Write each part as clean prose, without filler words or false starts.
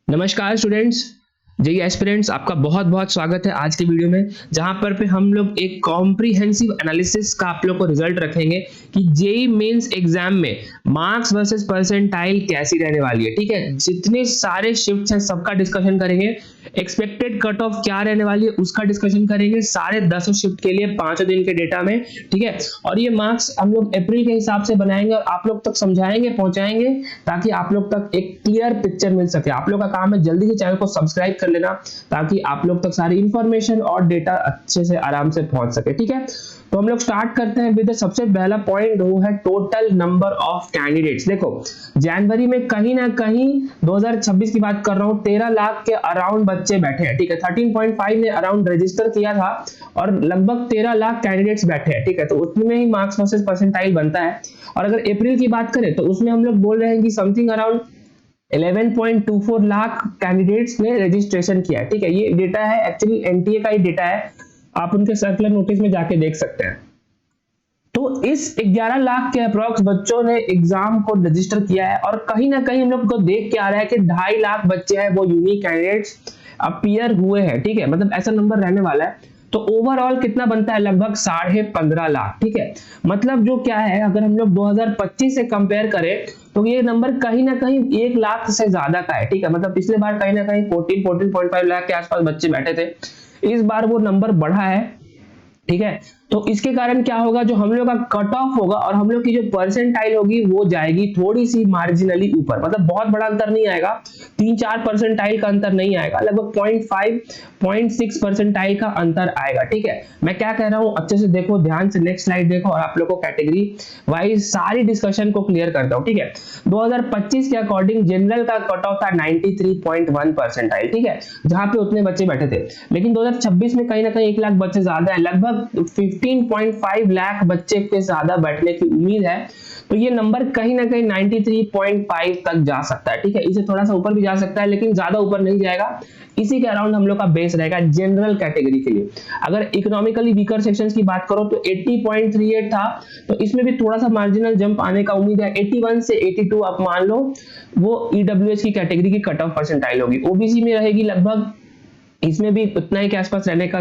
नमस्कार students, JEE aspirants आपका बहुत बहुत स्वागत है आज के वीडियो में, जहां पर हम लोग एक कॉम्प्रिहेंसिव एनालिसिस का आप लोग को रिजल्ट रखेंगे कि जेई मेंस एग्जाम में मार्क्स वर्सेस परसेंटाइल कैसी रहने वाली है। ठीक है, जितने सारे शिफ्ट्स हैं सबका डिस्कशन करेंगे, एक्सपेक्टेड कट ऑफ क्या रहने वाली है उसका डिस्कशन करेंगे सारे 10 शिफ्ट के लिए 5 दिन के डेटा में। ठीक है, और ये मार्क्स हम लोग अप्रैल के हिसाब से बनाएंगे और आप लोग तक समझाएंगे, पहुंचाएंगे, ताकि आप लोग तक एक क्लियर पिक्चर मिल सके। आप लोग का काम है जल्दी से चैनल को सब्सक्राइब कर लेना ताकि आप लोग तक सारी इंफॉर्मेशन और डेटा अच्छे से आराम से पहुंच सके। ठीक है, तो हम लोग स्टार्ट करते हैं विद सबसे पहला पॉइंट, वो है टोटल नंबर ऑफ कैंडिडेट्स। देखो, जनवरी में कहीं ना कहीं 2026 की बात कर रहा हूं, 13 लाख के अराउंड बच्चे बैठे हैं। ठीक है, 13.5 ने अराउंड रजिस्टर किया था और लगभग 13 लाख कैंडिडेट्स बैठे हैं। ठीक है, तो उसमें ही मार्क्स वर्सेस परसेंटाइल बनता है। और अगर अप्रैल की बात करें तो उसमें हम लोग बोल रहे हैं कि समथिंग अराउंड 11.24 लाख कैंडिडेट्स ने रजिस्ट्रेशन किया है। ठीक है, ये डेटा है, एक्चुअली एनटीए का ही डेटा है, आप उनके सर्कुलर नोटिस में जाके देख सकते हैं। तो इस 11 लाख के अप्रॉक्स बच्चों ने एग्जाम को रजिस्टर किया है और कहीं ना कहीं हम लोग को देख के आ रहा है कि 2.5 लाख बच्चे हैं वो यूनिक कैंडिडेट्स अपीयर हुए हैं। ठीक है, मतलब ऐसा नंबर रहने वाला है। तो ओवरऑल कितना बनता है? लगभग 15.5 लाख। ठीक है, मतलब जो क्या है, अगर हम लोग 2025 से कंपेयर करें तो ये नंबर कहीं ना कहीं 1 लाख से ज्यादा का है। ठीक है, मतलब पिछले बार कहीं ना कहीं 14.5 लाख के आसपास बच्चे बैठे थे, इस बार वो नंबर बढ़ा है। ठीक है, तो इसके कारण क्या होगा, जो हम लोग का कट ऑफ होगा और हम लोग की जो परसेंटाइल होगी वो जाएगी थोड़ी सी मार्जिनली ऊपर। मतलब बहुत बड़ा अंतर नहीं आएगा, 3-4 परसेंटाइल का अंतर नहीं आएगा, लगभग 0.5-0.6 परसेंटाइल का अंतर आएगा। ठीक है, मैं क्या कह रहा हूं अच्छे से देखो, ध्यान से नेक्स्ट स्लाइड देखो और आप लोग को कैटेगरी वाइज सारी डिस्कशन को क्लियर करता हूं। ठीक है, 2025 के अकॉर्डिंग जनरल का कट ऑफ था 93.1 परसेंटाइल। ठीक है, जहां पे उतने बच्चे बैठे थे, लेकिन 2026 में कहीं ना कहीं 1 लाख बच्चे ज्यादा है, लगभग 15.5 लाख बच्चे के ज्यादा बैठने की उम्मीद है। तो ये नंबर कहीं ना कहीं 93.5 तक जा सकता है। ठीक है, इसे थोड़ा सा ऊपर भी जा सकता है लेकिन ज्यादा ऊपर नहीं जाएगा। इसी के अराउंड हम लोग का बेस रहेगा जनरल कैटेगरी के लिए। अगर इकोनॉमिकली वीकर सेक्शंस की बात करो तो 80.38 था, तो इसमें भी थोड़ा सा मार्जिनल जंप आने का उम्मीद है। 81 से 82 आप मान लो वो ईडब्ल्यूएस की कैटेगरी की कट ऑफ परसेंटाइल होगी। ओबीसी में रहेगी लगभग, इसमें भी उतना ही के आसपास रहने का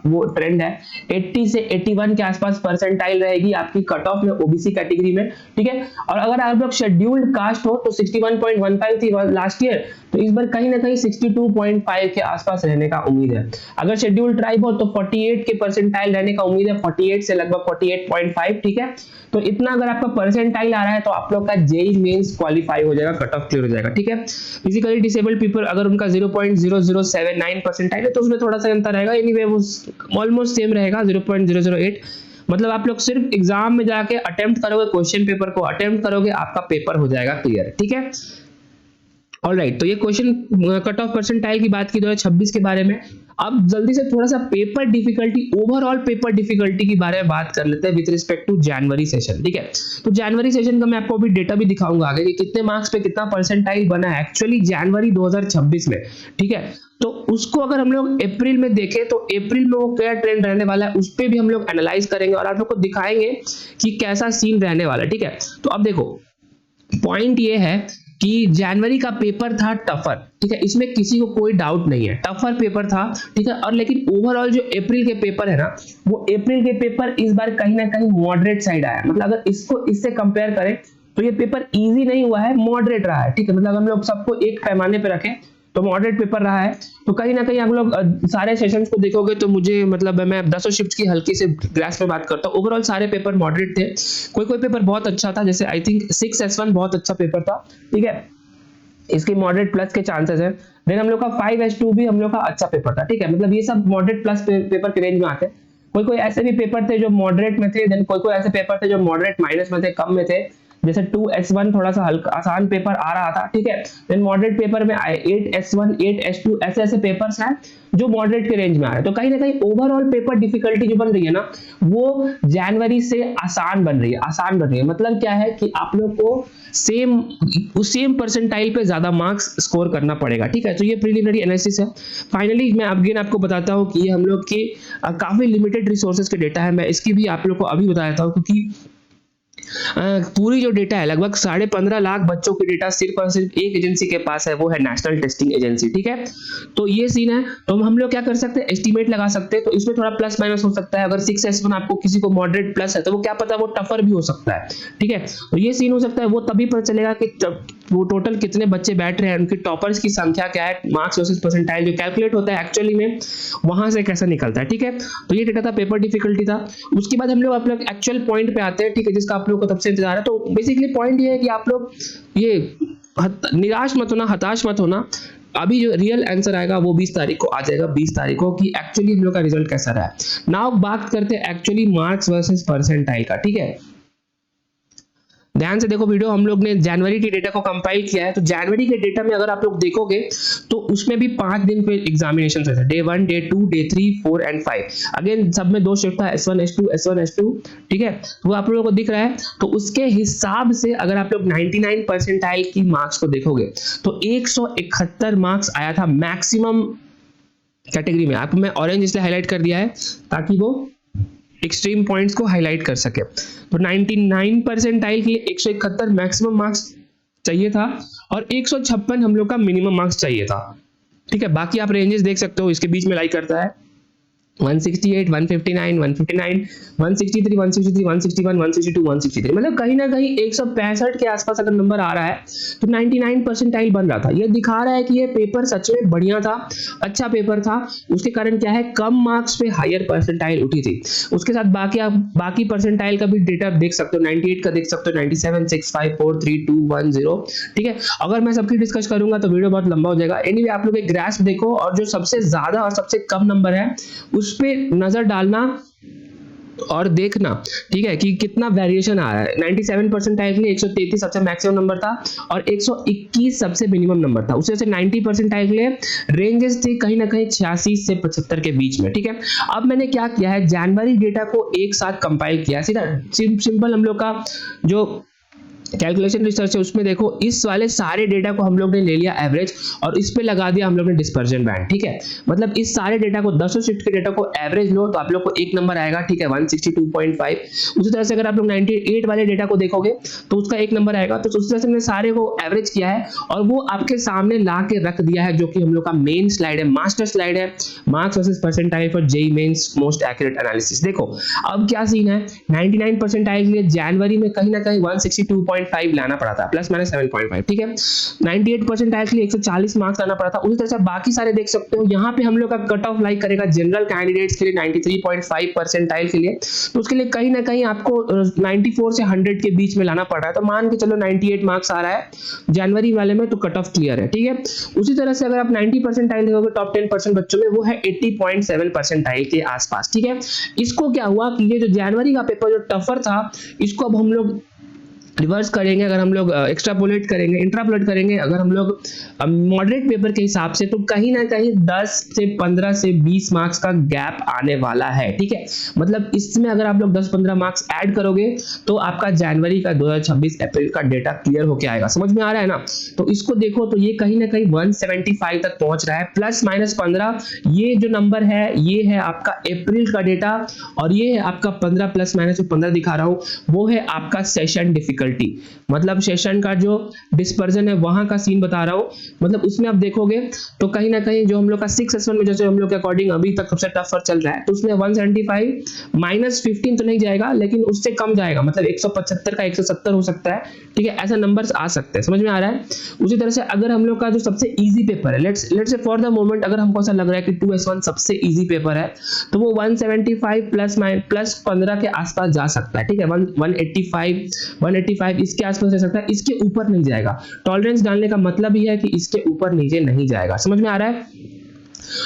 वो ट्रेंड है। 80 से 81 के आसपास परसेंटाइल रहेगी आपकी कट ऑफ में ओबीसी कैटेगरी में। ठीक है, और अगर आप लोग शेड्यूल्ड कास्ट हो तो 61.15 थी लास्ट ईयर, तो इस बार कहीं ना कहीं 62.5 के आसपास रहने का उम्मीद है। अगर शेड्यूल्ड ट्राइब हो तो 48 के परसेंटाइल रहने का उम्मीद है, 48 से लगभग 48.5। ठीक है, तो इतना अगर आपका परसेंटाइल आ रहा है तो आप लोग का जेई मेंस क्वालिफाई हो जाएगा, कट ऑफ क्लियर हो जाएगा। ठीक है, फिजिकली डिसेबल्ड पीपल अगर उनका 0.0079 परसेंटाइल है तो उसमें थोड़ा सा अंतर रहेगा, एनीवे वो ऑलमोस्ट सेम रहेगा 0.008। मतलब आप लोग सिर्फ एग्जाम में जाके अटेम्प्ट करोगे, क्वेश्चन पेपर को अटेम्प्ट करोगे, आपका पेपर हो जाएगा क्लियर। ठीक है, ऑलराइट, तो ये क्वेश्चन कट ऑफ परसेंटाइल की बात की 2026 के बारे में। अब जल्दी से थोड़ा सा paper difficulty, overall paper difficulty के बारे में बात कर लेते हैं विद रिस्पेक्ट टू जनवरी सेशन। ठीक है, तो जनवरी सेशन का मैं आपको अभी डेटा भी दिखाऊंगा आगे कि कितने मार्क्स पे कितना परसेंटाइल बना है एक्चुअली जनवरी 2026 में। ठीक है, तो उसको अगर हम लोग अप्रैल में देखें तो अप्रैल में वो क्या ट्रेंड रहने वाला है उस पर भी हम लोग एनालाइज करेंगे और आप लोग को दिखाएंगे कि कैसा सीन रहने वाला है। ठीक है, तो अब देखो पॉइंट ये है कि जनवरी का पेपर था टफर। ठीक है, इसमें किसी को कोई डाउट नहीं है, टफर पेपर था। ठीक है, और लेकिन ओवरऑल जो अप्रैल के पेपर है ना, वो अप्रैल के पेपर इस बार कहीं ना कहीं मॉडरेट साइड आया। मतलब अगर इसको इससे कंपेयर करें तो ये पेपर इजी नहीं हुआ है, मॉडरेट रहा है। ठीक है, मतलब हम लोग सबको एक पैमाने पे रखें तो मॉडरेट पेपर रहा है। तो कहीं ना कहीं आप लोग सारे सेशंस को देखोगे तो मुझे मतलब मैं 10 शिफ्ट की हल्की से ग्राफ में बात करता हूँ, ओवरऑल सारे पेपर मॉडरेट थे। कोई कोई पेपर बहुत अच्छा था, जैसे आई थिंक 6S1 बहुत अच्छा पेपर था। ठीक है, इसकी मॉडरेट प्लस के चांसेस है। देन हम लोग का 5H2 भी हम लोग का अच्छा पेपर था। ठीक है, मतलब ये सब मॉडरेट प्लस पेपर के रेंज में आते हैं। कोई कोई ऐसे भी पेपर थे जो मॉडरेट में थे, देन कोई कोई ऐसे पेपर थे जो मॉडरेट माइनस में थे, कम में थे, जैसे 2S1 थोड़ा सा हल्का आसान पेपर आ रहा था। ठीक है, देन मॉडरेट पेपर में आए 8S1 8H2, ऐसे ऐसे पेपर्स हैं जो मॉडरेट के रेंज में आ रहे हैं। तो कहीं ना कहीं ओवरऑल पेपर डिफिकल्टी जो बन रही है ना, वो जनवरी से आसान बन रही है, आसान बन रही है। मतलब क्या है कि आप लोग को सेम परसेंटाइल पे ज्यादा मार्क्स स्कोर करना पड़ेगा। ठीक है, तो ये प्रीलिमिनरी एनालिसिस है। फाइनली मैं अगेन आपको बताता हूँ कि ये हम लोग की काफी लिमिटेड रिसोर्सेज के डेटा है। मैं इसकी भी आप लोग को अभी बता देता हूँ, क्योंकि पूरी जो डेटा है लगभग 15.5 लाख बच्चों की डेटा सिर्फ और सिर्फ एक एजेंसी के पास है, वो है नेशनल टेस्टिंग एजेंसी। ठीक है, तो ये सीन है। तो हम लोग क्या कर सकते हैं, एस्टीमेट लगा सकते हैं। तो इसमें थोड़ा प्लस माइनस हो सकता है। अगर 6S1 आपको किसी को मॉडरेट प्लस है तो वो क्या पता वो टफर भी हो सकता है। ठीक है, तो ये सीन हो सकता है। वो तभी पता चलेगा कि वो टोटल कितने बच्चे बैठ रहे हैं, उनके टॉपर्स की संख्या क्या है, मार्क्स वर्सेस परसेंटाइल जो कैलकुलेट होता है एक्चुअली में वहां से कैसा निकलता है। ठीक है, तो ये डेटा था, पेपर डिफिकल्टी था। उसके बाद हम लोग अपने एक्चुअल पॉइंट पे आते हैं। ठीक है, जिसका आप लोगों को तब से इंतजार है। तो बेसिकली पॉइंट ये है कि आप लोग ये निराश मत होना, हताश मत होना। अभी जो रियल आंसर आएगा वो 20 तारीख को आ जाएगा, 20 तारीख को, कि एक्चुअली हम लोग का रिजल्ट कैसा रहा है। नाउ बात करते हैं एक्चुअली मार्क्स वर्सेस परसेंटाइल का। ठीक है, ध्यान से देखो वीडियो। हम लोग ने जनवरी के डेटा को कंपाइल किया है। तो जनवरी के डेटा में अगर आप लोग देखोगे तो उसमें भी 5 दिन पे एग्जामिनेशन है, day 1, day 2, day 3, 4 and 5। Again सब में 2 शिफ्ट था, S1 S2 S1 S2। ठीक है, वो आप लोगों को दिख रहा है। तो उसके हिसाब से अगर आप लोग 99 परसेंटाइल की मार्क्स को देखोगे तो 171 मार्क्स आया था मैक्सिमम कैटेगरी में। आपको मैं ऑरेंज इसलिए हाईलाइट कर दिया है ताकि वो एक्सट्रीम पॉइंट्स को हाईलाइट कर सके। तो 99 परसेंटाइल के लिए 171 मैक्सिमम मार्क्स चाहिए था और 156 हम लोग का मिनिमम मार्क्स चाहिए था। ठीक है, बाकी आप रेंजेस देख सकते हो, इसके बीच में लाई करता है 168, 159, 159, 163, 163, 161, 162, 163। मतलब कहीं ना कहीं 165 के आसपास अगर नंबर आ रहा है तो 99 परसेंटाइल बन रहा था। ये दिखा रहा है कि ये पेपर सच में बढ़िया था, अच्छा पेपर था। उसके कारण क्या है, कम मार्क्स पे हायर परसेंटाइल उठी थी। उसके साथ बाकी आप बाकी परसेंटाइल का भी डेटा देख सकते हो, 98 का देख सकते हो, 97, 6, 5, 4, 3, 2, 1, 0। ठीक है, अगर मैं सबकी डिस्कस करूंगा तो वीडियो बहुत लंबा हो जाएगा। एनीवे आप लोग एक ग्राफ देखो और जो सबसे ज्यादा और सबसे कम नंबर है उस पे नजर डालना और देखना। ठीक है, कि कितना वेरिएशन आ रहा है। 97 परसेंटाइल के लिए 133 सबसे मैक्सिमम नंबर था और 121 सबसे मिनिमम नंबर था। उसे 90 परसेंटाइल के लिए रेंजेस थे कहीं ना कहीं 86 से 75 के बीच में। ठीक है, अब मैंने क्या किया है, जनवरी डेटा को एक साथ कंपाइल किया। सीधा सिंपल हम लोग का जो कैलकुलेशन रिसर्च है उसमें देखो, इस वाले सारे डेटा को हम लोग ने ले लिया एवरेज और इस पे लगा दिया हम लोग ने डिस्पर्जन बैंड। ठीक है, मतलब इस सारे डेटा को 10 शिफ्ट के डेटा को एवरेज लो तो आप लोग को एक नंबर आएगा। ठीक है, 162.5। उसी तरह से अगर आप लोग 98 वाले डेटा को देखोगे तो उसका एक नंबर आएगा। तो उस तरह से हमने सारे को एवरेज किया है और वो आपके सामने ला के रख दिया है, जो कि हम लोग का मेन स्लाइड है, मास्टर स्लाइड है, marks versus percentile for JEE mains most accurate analysis. देखो अब क्या सीन है, 99 परसेंटाइल के लिए जनवरी में कहीं ना कहीं 162.5 लाना पड़ा था, प्लस माइनस 7.5। ठीक है, 98 परसेंटाइल के लिए 140 मार्क्स लाना पड़ा था। उसी तरह से बाकी सारे देख सकते हो। यहाँ पे हम लोग का कट ऑफ लाइक करेगा जनरल कैंडिडेट्स के लिए 93.5 परसेंटाइल के लिए, तो उसके लिए कहीं ना कहीं आपको 94 से 100 के बीच में लाना पड़ रहा है। तो मान के चलो 98 मार्क्स आ रहा है जनवरी वाले में, तो कट ऑफ क्लियर है। ठीक है, उसी तरह से अगर आप 90 परसेंटाइल देखोगे टॉप 10% बच्चों में, वो है 80.7 परसेंटाइल के आसपास। ठीक है, इसको क्या हुआ कि ये जो जनवरी का पेपर जो टफर था, इसको अब हम लोग रिवर्स करेंगे। अगर हम लोग एक्स्ट्रापोलेट करेंगे, इंट्रापोलेट करेंगे, अगर हम लोग मॉडरेट पेपर के हिसाब से, तो कहीं ना कहीं 10 से 15 से 20 मार्क्स का गैप आने वाला है। ठीक है, मतलब इसमें अगर आप लोग 10-15 मार्क्स ऐड करोगे तो आपका जनवरी का 2026 अप्रैल का डेटा क्लियर होके आएगा। समझ में आ रहा है ना? तो इसको देखो तो ये कहीं ना कहीं 175 तक पहुंच रहा है, प्लस माइनस 15। ये जो नंबर है ये है आपका अप्रैल का डेटा और ये है आपका 15 प्लस माइनस जो 15 दिखा रहा हूं वो है आपका सेशन डिफिकल्टी। मतलब सेशन का जो डिस्पर्जन है वहां का सीन बता रहा हूं। मतलब उसमें आप देखोगे तो कहीं ना कहीं जो हम लोग का 6S1 में जैसे हम लोग के अकॉर्डिंग अभी तक सबसे टफर चल रहा है, तो उसमें 175 माइनस 15 तो नहीं जाएगा लेकिन उससे कम जाएगा, मतलब 175 का 170 हो सकता है। ठीक है, ऐसा नंबर्स आ सकते हैं। समझ में आ रहा है? उसी तरह से अगर हम लोग का जो सबसे इजी पेपर है, let's say for the moment अगर हमको ऐसा लग रहा है कि 2S1 सबसे इजी पेपर है, तो वो 175 प्लस 15 के आसपास जा सकता है। ठीक है, 185 इसके आसपास जा सकता है, इसके ऊपर नहीं जाएगा। टॉलरेंस डालने का मतलब ही है कि इसके ऊपर नीचे नहीं जाएगा। समझ में आ रहा है?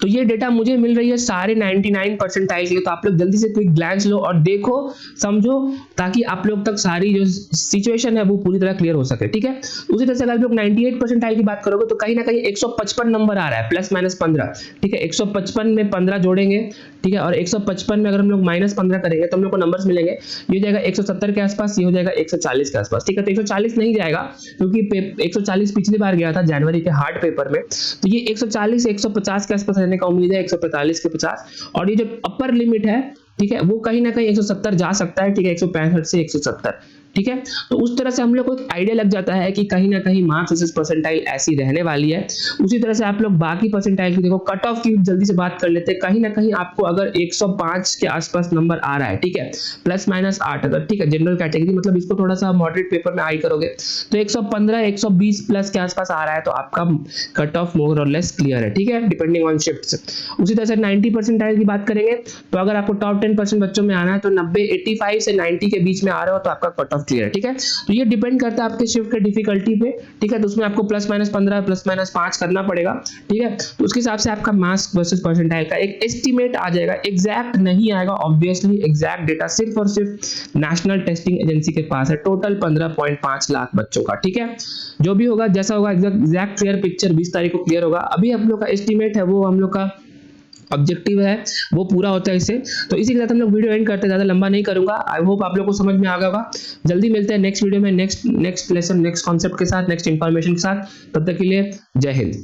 तो ये डेटा मुझे मिल रही है सारे 99 परसेंटाइल के लिए। तो आप लोग जल्दी से क्विक ग्लैंस लो और देखो, समझो, ताकि आप लोग तक सारी जो सिचुएशन है वो पूरी तरह क्लियर हो सके। ठीक है, उसी तरह से अगर आप लोग 98 परसेंटाइल की बात करोगे तो कहीं ना कहीं 155 नंबर आ रहा है, प्लस माइनस 15। ठीक है, 155 में 15 जोड़ेंगे, ठीक है, और 155 में अगर हम लोग माइनस 15 करेंगे तो हम लोग को नंबर्स मिलेंगे, ये हो जाएगा 170 के आसपास, ये हो जाएगा 140 के आसपास। ठीक है, तो 140 नहीं जाएगा क्योंकि 140 पिछली बार गया था जनवरी के हार्ड पेपर में, तो ये 140 से 150 के आसपास रहने का उम्मीद है, 145 के 50। और ये जो अपर लिमिट है, ठीक है, वो कहीं ना कहीं 170 जा सकता है। ठीक है, 165 से 170। ठीक है। तो उस तरह से हम लोग को एक आइडिया लग जाता है कि कहीं ना कहीं मार्क्स वर्सेस परसेंटाइल ऐसी रहने वाली है। उसी तरह से आप लोग बाकी परसेंटाइल की देखो, कट ऑफ की जल्दी से बात कर लेते हैं। कहीं ना कहीं आपको अगर 105 के आसपास नंबर आ रहा है, ठीक है, प्लस माइनस 8 अगर, ठीक है, जनरल कैटेगरी मतलब इसको थोड़ा सा मॉडरेट पेपर में आई करोगे तो 115 120 प्लस के आसपास आ रहा है तो आपका कट ऑफ मोर और लेस क्लियर है, ठीक है, डिपेंडिंग ऑन शिफ्ट्स। उसी तरह से 90 परसेंटाइल की बात करेंगे तो अगर आपको टॉप 10% बच्चों में आना है तो 90 85 से 90 के बीच में आ रहे हो तो आपका कट ऑफ क्लियर है, ठीक है। तो ये डिपेंड करता है आपके शिफ्ट के डिफिकल्टी पे, ठीक है। तो उसमें आपको प्लस माइनस 15 प्लस माइनस 5 करना पड़ेगा, ठीक है। तो उसके हिसाब से आपका मार्क्स वर्सेस परसेंटाइल का एक एस्टिमेट आ जाएगा। एग्जैक्ट नहीं आएगा ऑब्वियसली, एग्जैक्ट डेटा सिर्फ और सिर्फ नेशनल टेस्टिंग एजेंसी के पास है, टोटल 15.5 लाख बच्चों का, ठीक है। जो भी होगा जैसा होगा एग्जैक्ट क्लियर पिक्चर 20 तारीख को क्लियर होगा। अभी हम लोग का एस्टिमेट है वो हम लोग का ऑब्जेक्टिव है वो पूरा होता है इससे। तो इसी के साथ हम लोग वीडियो एंड करते हैं, ज्यादा लंबा नहीं करूंगा। आई होप आप लोग को समझ में आ गया होगा। जल्दी मिलते हैं नेक्स्ट वीडियो में, नेक्स्ट लेसन, नेक्स्ट कॉन्सेप्ट के साथ, नेक्स्ट इंफॉर्मेशन के साथ। तब तक के लिए जय हिंद।